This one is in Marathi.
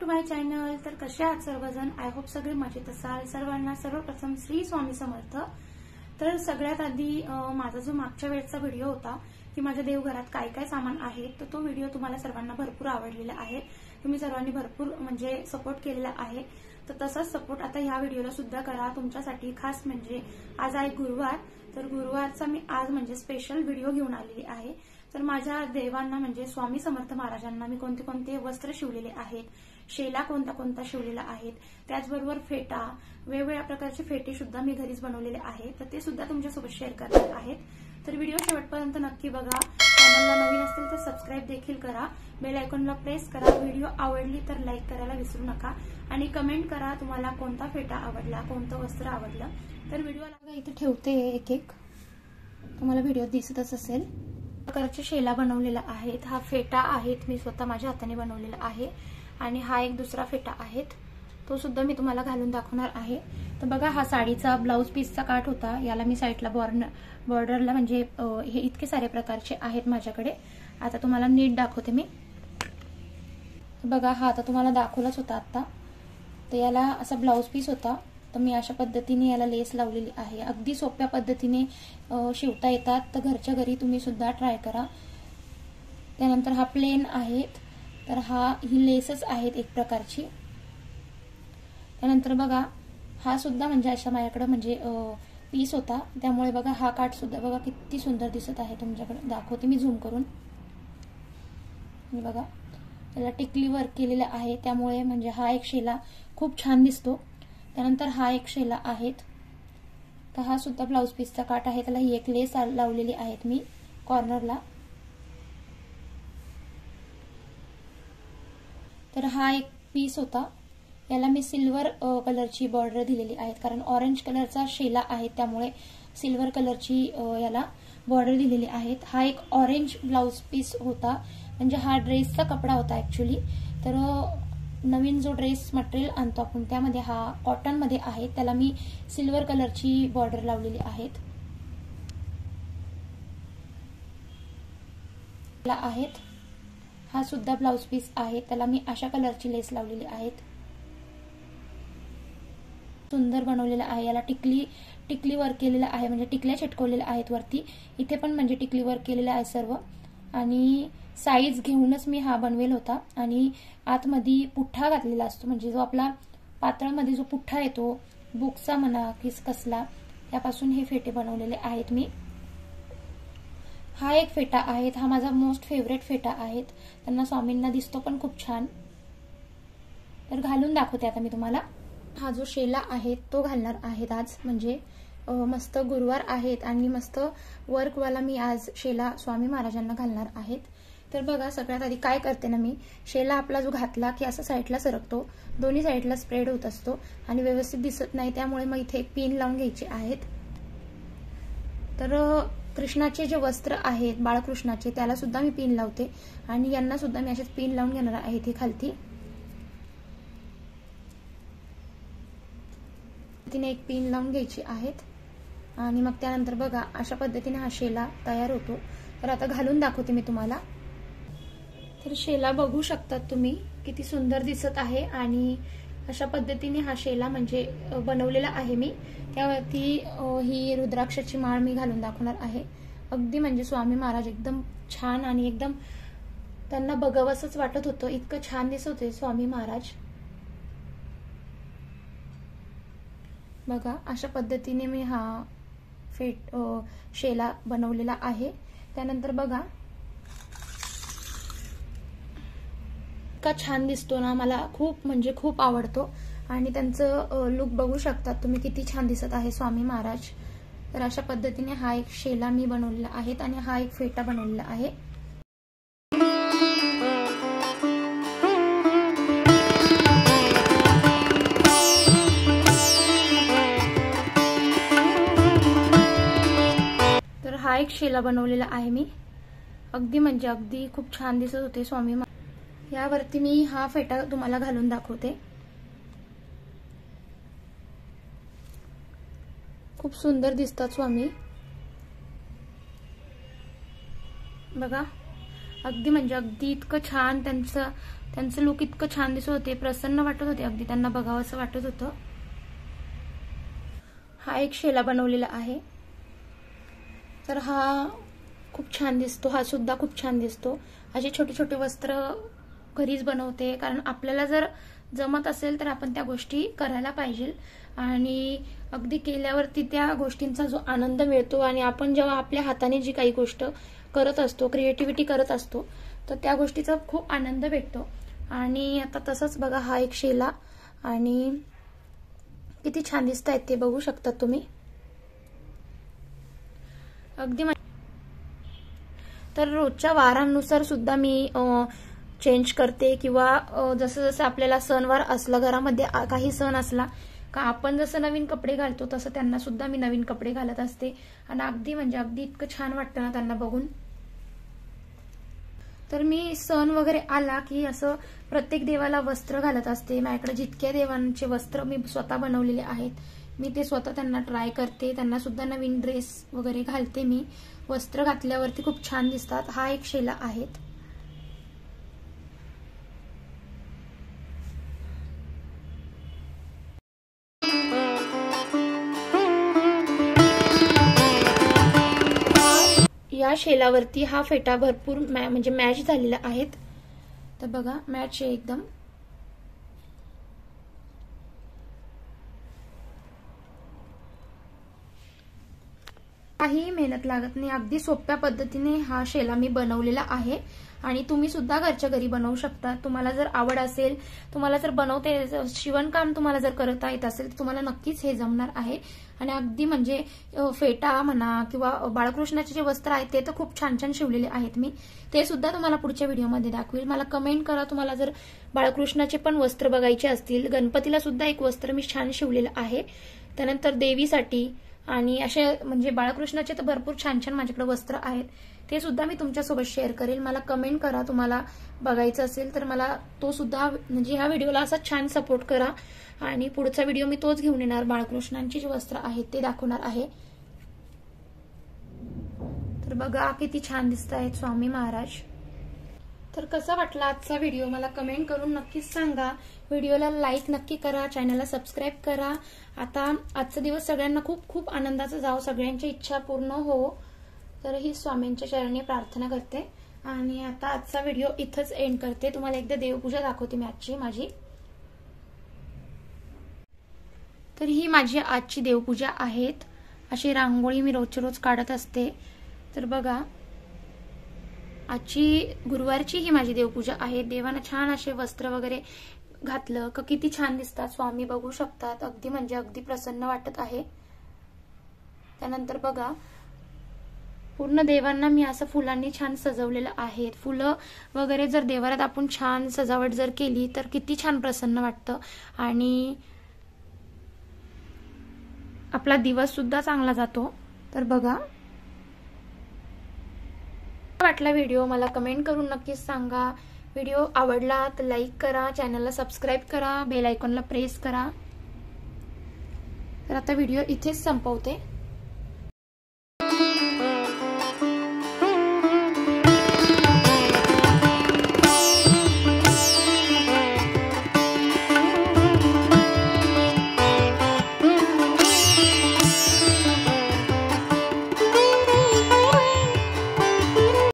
To my channel. तर कसे आहात सर्वजण? आय होप सगळे मजेत असाल। सर्वांना सर्वप्रथम श्री स्वामी समर्थ। तर सगळ्यात आधी माझा जो मागच्या वेळचा व्हिडिओ होता की माझ्या देवघरात काय काय सामान आहे, तर तो व्हिडिओ तुम्हाला सर्वांना भरपूर आवडलेला आहे। तुम्ही सर्वांनी भरपूर म्हणजे सपोर्ट केलेला आहे, तर तसाच सपोर्ट आता ह्या व्हिडिओला सुद्धा करा तुमच्यासाठी। खास म्हणजे आज आहे गुरुवार, तर गुरुवारचा मी आज म्हणजे स्पेशल व्हिडिओ घेऊन आलेली आहे। तर माझ्या देवांना म्हणजे स्वामी समर्थ महाराजांना मी कोणते कोणते वस्त्र शिवलेले आहेत, शेला कोणता कोणता शिवलेला आहेत, त्याचबरोबर फेटा, वेगवेगळ्या प्रकारचे फेटे सुद्धा मी घरीच बनवलेले आहेत, तर ते सुद्धा तुमच्यासोबत शेअर करणार आहेत। तर व्हिडिओ शेवटपर्यंत नक्की बघा। चॅनलला नवीन असेल तर सबस्क्राइब देखील करा, बेल आयकॉनला प्रेस करा। व्हिडिओ आवडली तर लाईक करायला विसरू नका आणि कमेंट करा तुम्हाला कोणता फेटा आवडला, कोणतं वस्त्र आवडलं। तर व्हिडिओला इथे ठेवते एक एक, तुम्हाला व्हिडिओ दिसतच असेल। प्रकारचे शेला बनवलेला आहेत, हा फेटा आहेत मी स्वतः माझ्या हाताने बनवलेला आहे आणि हा एक दुसरा फेटा आहे, तो सुद्धा मी तुम्हाला घालून दाखवणार आहे। तर बघा, हा साडीचा ब्लाउज पीसचा काठ होता, याला मी साईडला बॉर्डरला म्हणजे हे इतके सारे प्रकारचे आहेत माझ्याकडे। आता तुम्हाला नीट दाखवते मी। बघा, हा आता तुम्हाला दाखवलाच होता आता, तर याला असा ब्लाउज पीस होता, तर मी अशा पद्धतीने याला लेस लावलेली आहे। अगदी सोप्या पद्धतीने शिवता येतात, तर घरच्या घरी तुम्ही सुद्धा ट्राय करा। त्यानंतर हा प्लेन आहेत, तर ही लेसच आहेत एक प्रकारची। त्यानंतर बघा, हा सुद्धा म्हणजे अशा माझ्याकडे म्हणजे पीस होता, त्यामुळे बघा हा काठ सुद्धा बघा किती सुंदर दिसत आहे। तुमच्याकडे दाखवते मी झूम करून। बघा, याला टिकली वर्क केलेलं आहे, त्यामुळे म्हणजे हा एक शेला खूप छान दिसतो। त्यानंतर हा एक शेला आहेत, तर हा सुद्धा ब्लाउज पीसचा काठ आहे, त्याला ही एक लेस लावलेली आहेत मी कॉर्नरला। तर हा एक पीस होता, याला मी सिल्वर कलरची बॉर्डर दिलेली आहे, कारण ऑरेंज कलरचा शेला आहे त्यामुळे सिल्वर कलरची याला बॉर्डर दिलेली आहेत। हा एक ऑरेंज ब्लाउज पीस होता, म्हणजे हा ड्रेसचा कपडा होता ऍक्च्युली। तर नवीन जो ड्रेस मटेरियल आणतो आपण त्यामध्ये हा कॉटन मध्ये आहे, त्याला मी सिल्वर कलरची बॉर्डर लावलेली आहेत। हा सुद्धा ब्लाउज पीस आहे, त्याला मी अशा कलरची लेस लावलेली आहेत। सुंदर बनवलेला आहे, याला टिकली वर्क केलेला आहे, म्हणजे टिकल्या चिटकवलेल्या आहेत वरती, इथे पण म्हणजे टिकली वर्क केलेलं आहे सर्व। आणि साईज घेऊनच मी हा बनवेल होता, आणि आतमध्ये पुठ्ठा घातलेला असतो, म्हणजे जो आपला पातळमध्ये जो पुठ्ठा येतो बुकचा म्हणा किस कसला, त्यापासून हे फेटे बनवलेले आहेत मी। हा एक फेटा आहे, हा माझा मोस्ट फेवरेट फेटा आहे, त्यांना स्वामींना दिसतो पण खूप छान। तर घालून दाखवते आता मी तुम्हाला। हा जो शेला आहे तो घालणार आहेत आज, म्हणजे मस्त गुरुवार आहेत आणि मस्त वर्कवाला मी आज शेला स्वामी महाराजांना घालणार आहेत। तर बघा, सगळ्यात आधी काय करते ना मी, शेला आपला जो घातला की असा साईडला सरकतो, दोन्ही साईडला स्प्रेड होत असतो आणि व्यवस्थित दिसत नाही, त्यामुळे मग इथे एक पिन लावून घ्यायचे आहेत। तर कृष्णाचे जे वस्त्र आहेत बाळकृष्णाचे, त्याला सुद्धा मी पिन लावते आणि यांना सुद्धा मी असेच पिन लावून घेणार आहे इथे खालती। तिने एक पिन लावून घ्यायची आहेत आणि मग त्यानंतर बघा अशा पद्धतीने हा शेला तयार होतो। तर आता घालून दाखवते मी तुम्हाला। तर शेला बघू शकतात तुम्ही किती सुंदर दिसत आहे, आणि अशा पद्धतीने हा शेला म्हणजे बनवलेला आहे मी। त्यावरती ही रुद्राक्षाची माळ मी घालून दाखवणार आहे। अगदी म्हणजे स्वामी महाराज एकदम छान आणि एकदम त्यांना बघावंसच वाटत होतं, इतकं छान दिसत होते स्वामी महाराज। बघा, अशा पद्धतीने मी हा शेला बनवलेला आहे। त्यानंतर बघा इतका छान दिसतो ना, मला खूप म्हणजे खूप आवडतो, आणि त्यांचं लुक बघू शकतात तुम्ही किती छान दिसत आहे स्वामी महाराज। तर अशा पद्धतीने हा एक शेला मी बनवलेला आहे आणि हा एक फेटा बनवलेला आहे। तर हा एक शेला बनवलेला आहे मी, अगदी म्हणजे अगदी खूप छान दिसत होते स्वामी महाराज। यावरती मी हा फेटा तुम्हाला घालून दाखवते। खूप सुंदर दिसतात स्वामी। बघा, अगदी म्हणजे अगदी इतकं छान त्यांचं लुक इतकं छान दिसत होते, प्रसन्न वाटत होते, अगदी त्यांना बघावं असं वाटत होतं. हा एक शेला बनवलेला आहे, तर हा खूप छान दिसतो, हा सुद्धा खूप छान दिसतो. असे छोटे छोटे वस्त्र घरीच बनवते, कारण आपल्याला जर जमत असेल तर आपण त्या गोष्टी करायला पाहिजे. आणि अगदी केल्यावरती त्या गोष्टींचा जो आनंद मिळतो, आणि आपण जेव्हा आपल्या हाताने जी काही गोष्ट करत असतो, क्रिएटिव्हिटी करत असतो, तर त्या गोष्टीचा खूप आनंद भेटतो. आणि आता तसंच बघा, हा एक शेला, आणि किती छान दिसत आहेत ते बघू शकता तुम्ही. अगदी तर रोजच्या वारांनुसार सुद्धा मी चेंज करते, किंवा जसं जसं आपल्याला सणवार असला, घरामध्ये काही सण असला का आपण जसं नवीन कपडे घालतो तसं त्यांना सुद्धा मी नवीन कपडे घालत असते. आणि अगदी म्हणजे अगदी इतकं छान वाटतं ना त्यांना बघून. तर मी सण वगैरे आला की असं प्रत्येक देवाला वस्त्र घालत असते. माझ्याकडे जितक्या देवांचे वस्त्र मी स्वतः बनवलेले आहेत, मी ते स्वतः त्यांना ट्राय करते. त्यांना सुद्धा नवीन ड्रेस वगैरे घालते मी. वस्त्र घातल्यावरती खूप छान दिसतात. हा एक शेला आहे. या शेलावरती हा फेटा भरपूर म्हणजे मॅच झालेला आहेत. तर बघा, मॅच आहे एकदम. काही मेहनत लागत नाही, अगदी सोप्या पद्धतीने हा शेला मी बनवलेला आहे. आणि तुम्ही सुद्धा घरच्या घरी बनवू शकता. तुम्हाला जर आवड असेल, तुम्हाला जर बनवते शिवणकाम तुम्हाला जर करता येत असेल, तर तुम्हाला नक्कीच हे जमणार आहे. आणि अगदी म्हणजे फेटा म्हणा किंवा बाळकृष्णाचे जे वस्त्र आहेत ते तर खूप छान छान शिवलेले आहेत मी. ते सुद्धा तुम्हाला पुढच्या व्हिडिओमध्ये दाखवेल. मला कमेंट करा तुम्हाला जर बाळकृष्णाचे पण वस्त्र बघायचे असतील. गणपतीला सुद्धा एक वस्त्र मी छान शिवलेलं आहे. त्यानंतर देवीसाठी आणि असे म्हणजे बाळकृष्णाचे तर भरपूर छान छान माझ्याकडे वस्त्र आहेत. ते सुद्धा मी तुमच्यासोबत शेअर करेल. मला कमेंट करा तुम्हाला बघायचं असेल तर. मला तो सुद्धा म्हणजे ह्या व्हिडिओला असा छान सपोर्ट करा. आणि पुढचा व्हिडिओ मी तोच घेऊन येणार. बाळकृष्णांची जे वस्त्र आहेत ते दाखवणार आहे. तर बघा किती छान दिसत आहेत स्वामी महाराज. तर कसा वाटला आजचा व्हिडिओ मला कमेंट करून नक्कीच सांगा. व्हिडिओला लाईक नक्की करा, चॅनलला सबस्क्राईब करा. आता आजचा दिवस सगळ्यांना खूप खूप आनंदाचा जाओ, सगळ्यांची इच्छा पूर्ण हो, तर ही स्वामींच्या चरणी प्रार्थना करते. आणि आता आजचा व्हिडिओ इथंच एंड करते. तुम्हाला एकदा देवपूजा दाखवते मी आजची माझी. तर ही माझी आजची देवपूजा आहेत. अशी रांगोळी मी रोजच्या रोज काढत असते. तर बघा, आजची गुरुवारची ही माझी देवपूजा आहे. देवांना छान असे वस्त्र वगैरे घातलं का किती छान दिसतात स्वामी, बघू शकतात. अगदी म्हणजे अगदी प्रसन्न वाटत आहे. त्यानंतर बघा, पूर्ण देवांना मी असं फुलांनी छान सजवलेलं आहे. फुलं वगैरे जर देवारात आपण छान सजावट जर केली तर किती छान प्रसन्न वाटतं. आणि आपला दिवस सुद्धा चांगला जातो. तर बघा, वाटला व्हिडिओ मला कमेंट करून नक्कीच सांगा. व्हिडिओ आवडला तर लाईक करा, चॅनलला सबस्क्राईब करा, बेल आयकॉनला प्रेस करा. तर आता व्हिडिओ इथेच संपवते.